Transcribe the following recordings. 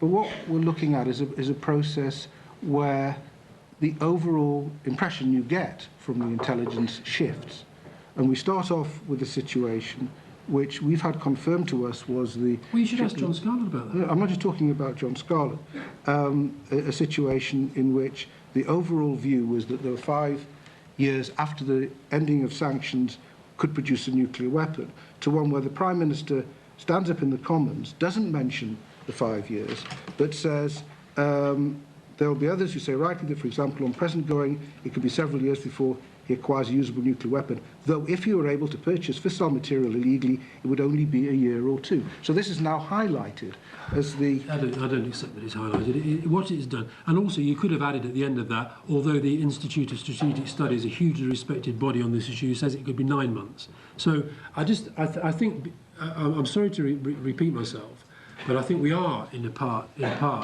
But what we're looking at is a process where the overall impression you get from the intelligence shifts. And we start off with a situation which we've had confirmed to us was the... Well, you should ask John Scarlett about that. I'm not just talking about John Scarlett. A situation in which the overall view was that there were 5 years after the ending of sanctions could produce a nuclear weapon, to one where the Prime Minister stands up in the Commons, doesn't mention the 5 years, but says there will be others who say rightly that, for example, on present going, it could be several years before he acquires a usable nuclear weapon, though if he were able to purchase fissile material illegally, it would only be a year or 2. So this is now highlighted as the... I don't accept that it's highlighted. What it's done, and also you could have added at the end of that, although the Institute of Strategic Studies, a hugely respected body on this issue, says it could be 9 months. So I think, I'm sorry to repeat myself, but I think we are in part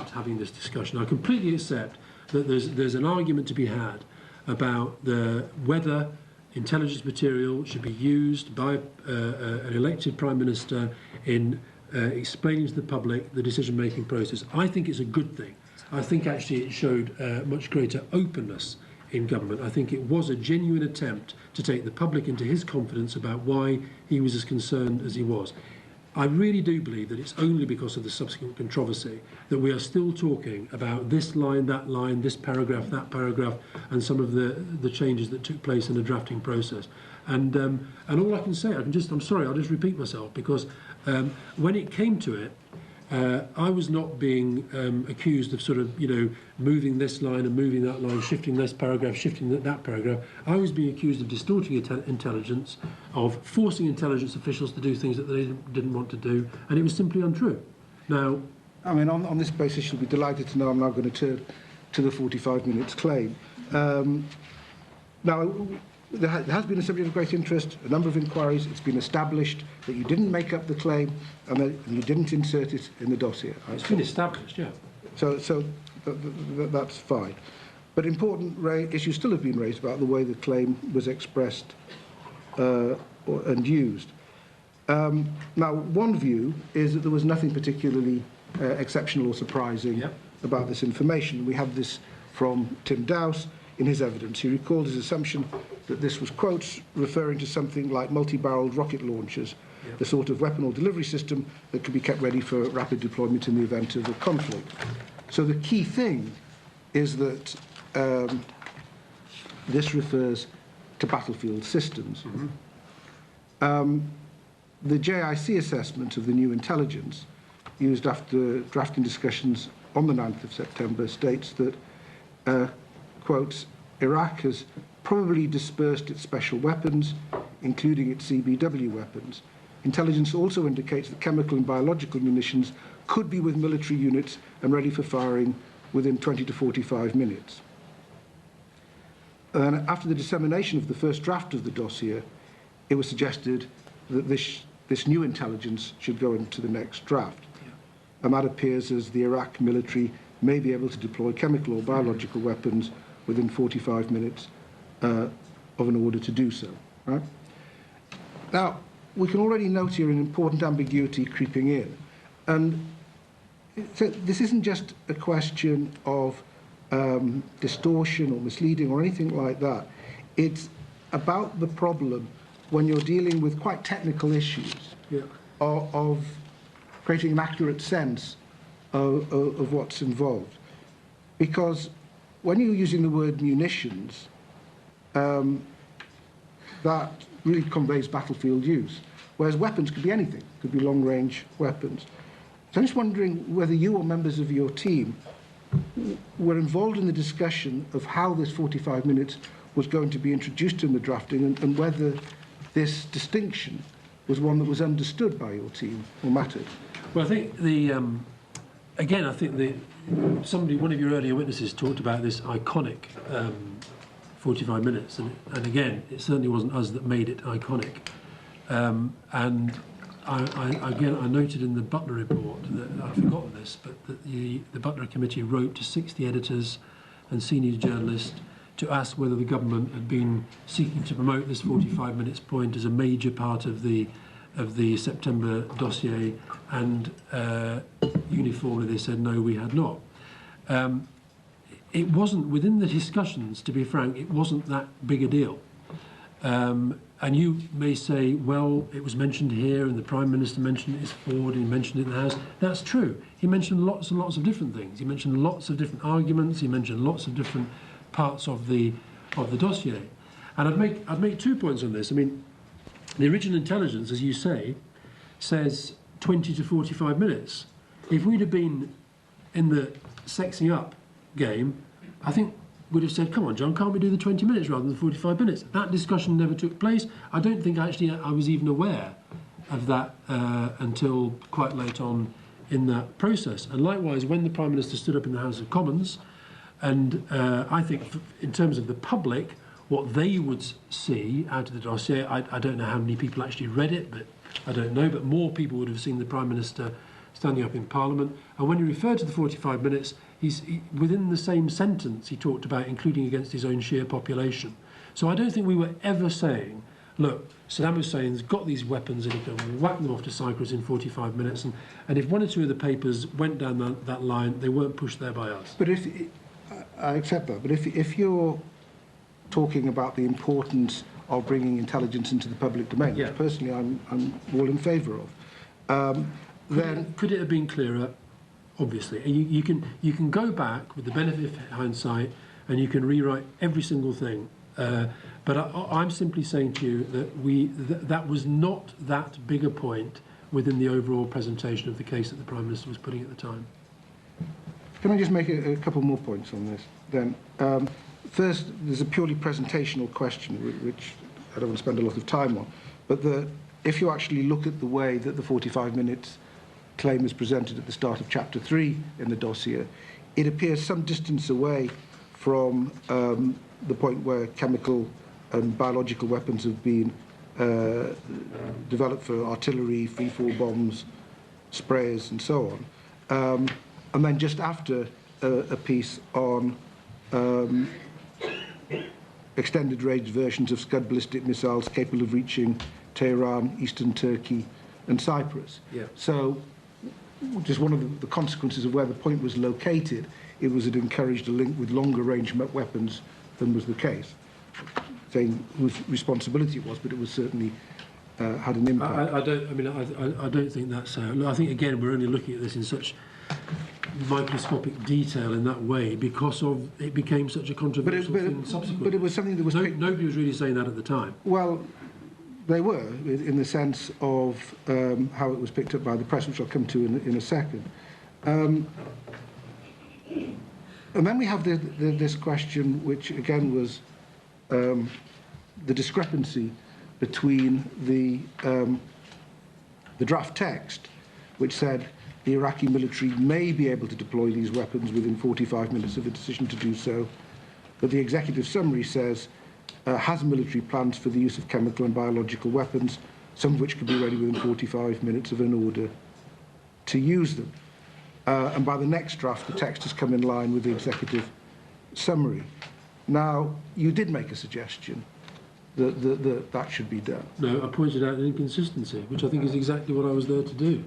having this discussion. I completely accept that there's an argument to be had about whether intelligence material should be used by an elected Prime Minister in explaining to the public the decision-making process. I think it's a good thing. I think actually it showed much greater openness in government. I think it was a genuine attempt to take the public into his confidence about why he was as concerned as he was. I really do believe that it's only because of the subsequent controversy that we are still talking about this line, this paragraph, that paragraph, and some of the changes that took place in the drafting process. And all I can say, I'm sorry, I'll just repeat myself, because when it came to it, I was not being accused of sort of, moving this line and moving that line, shifting this paragraph, shifting that paragraph. I was being accused of distorting intelligence, of forcing intelligence officials to do things that they didn't want to do, and it was simply untrue. Now, I mean, on this basis, you'll be delighted to know I'm now going to turn to the 45 minutes claim. Now, there has been a subject of great interest, a number of inquiries. It's been established that you didn't make up the claim and that you didn't insert it in the dossier. It's been established, yeah. So that's fine. But important issues still have been raised about the way the claim was expressed and used. Now, one view is that there was nothing particularly exceptional or surprising about this information. We have this from Tim Dowse in his evidence. He recalled his assumption that this was, quotes, referring to something like multi-barreled rocket launchers, the sort of weapon or delivery system that could be kept ready for rapid deployment in the event of a conflict. So the key thing is that this refers to battlefield systems. The JIC assessment of the new intelligence, used after drafting discussions on the 9th of September, states that, quotes, Iraq has probably dispersed its special weapons, including its CBW weapons. Intelligence also indicates that chemical and biological munitions could be with military units and ready for firing within 20 to 45 minutes. And after the dissemination of the first draft of the dossier, it was suggested that this new intelligence should go into the next draft. And that appears as the Iraq military may be able to deploy chemical or biological weapons within 45 minutes of an order to do so. Right? Now, we can already note here an important ambiguity creeping in. And so this isn't just a question of distortion or misleading or anything like that. It's about the problem when you're dealing with quite technical issues of creating an accurate sense of what's involved. Because when you're using the word munitions, that really conveys battlefield use, whereas weapons could be anything, could be long-range weapons. So I'm just wondering whether you or members of your team were involved in the discussion of how this 45 minutes was going to be introduced in the drafting and whether this distinction was one that was understood by your team or mattered. Well, I think again, I think one of your earlier witnesses talked about this iconic 45 minutes, and again, it certainly wasn't us that made it iconic. And I noted in the Butler report that I've forgotten this, but that the Butler Committee wrote to 60 editors and senior journalists to ask whether the government had been seeking to promote this 45 minutes point as a major part of the of the September dossier, and uniformly they said no, we had not. It wasn't, within the discussions, to be frank, it wasn't that big a deal. And you may say, well, it was mentioned here and the Prime Minister mentioned it, his forward, he mentioned it in the House. That's true. He mentioned lots and lots of different things. He mentioned lots of different arguments. He mentioned lots of different parts of the dossier. And I'd make 2 points on this. I mean, the original intelligence, as you say, says 20 to 45 minutes. If we'd have been in the sexing up game, I think we'd have said, come on, John, can't we do the 20 minutes rather than the 45 minutes? That discussion never took place. I don't think actually I was even aware of that until quite late on in that process. And likewise, when the Prime Minister stood up in the House of Commons, and I think in terms of the public, what they would see out of the dossier, I don't know how many people actually read it, but I don't know, but more people would have seen the Prime Minister standing up in Parliament. And when he referred to the 45 minutes, within the same sentence, he talked about including against his own sheer population. So I don't think we were ever saying, look, Saddam Hussein's got these weapons and he can whack them off to Cyprus in 45 minutes. And if one or two of the papers went down that line, they weren't pushed there by us. But I accept that, but if you're talking about the importance of bringing intelligence into the public domain, yeah, which personally I'm all in favour of, then could it have been clearer? Obviously, you can go back with the benefit of hindsight, and you can rewrite every single thing. But I'm simply saying to you that that was not that big a point within the overall presentation of the case that the Prime Minister was putting at the time. Can I just make a couple more points on this then? First, there's a purely presentational question, which I don't want to spend a lot of time on, but if you actually look at the way that the 45 minutes claim is presented at the start of Chapter 3 in the dossier, it appears some distance away from the point where chemical and biological weapons have been developed for artillery, free-fall bombs, sprayers and so on. And then just after a piece on extended range versions of Scud ballistic missiles capable of reaching Tehran, eastern Turkey and Cyprus. Yeah. So just one of the consequences of where the point was located, it encouraged a link with longer range weapons than was the case. Saying whose responsibility it was, but it was certainly had an impact. I don't think that's so. I think again we're only looking at this in such microscopic detail in that way because of it became such a controversial thing subsequently. But it was something that was nobody was really saying that at the time. Well, they were in the sense of how it was picked up by the press, which I'll come to in a second. And then we have this question, which again was the discrepancy between the draft text, which said the Iraqi military may be able to deploy these weapons within 45 minutes of a decision to do so, but the executive summary says has military plans for the use of chemical and biological weapons, some of which could be ready within 45 minutes of an order to use them. And by the next draft, the text has come in line with the executive summary. Now, you did make a suggestion that should be done. No, I pointed out an inconsistency, which I think is exactly what I was there to do.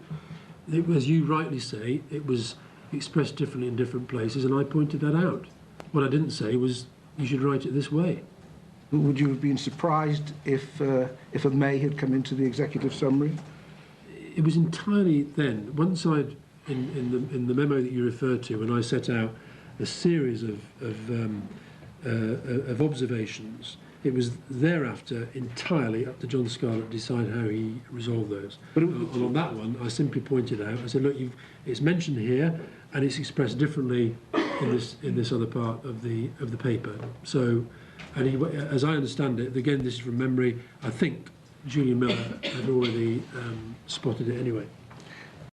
As you rightly say, it was expressed differently in different places, and I pointed that out. What I didn't say was you should write it this way. Would you have been surprised if a may had come into the executive summary? It was entirely then. Once I'd in the memo that you referred to, when I set out a series of observations, it was thereafter entirely up to John Scarlett to decide how he resolved those. But and on that one, I simply pointed out. I said, look, it's mentioned here, and it's expressed differently in this other part of the paper. So, and he, as I understand it, again, this is from memory. I think Julian Miller had already spotted it anyway.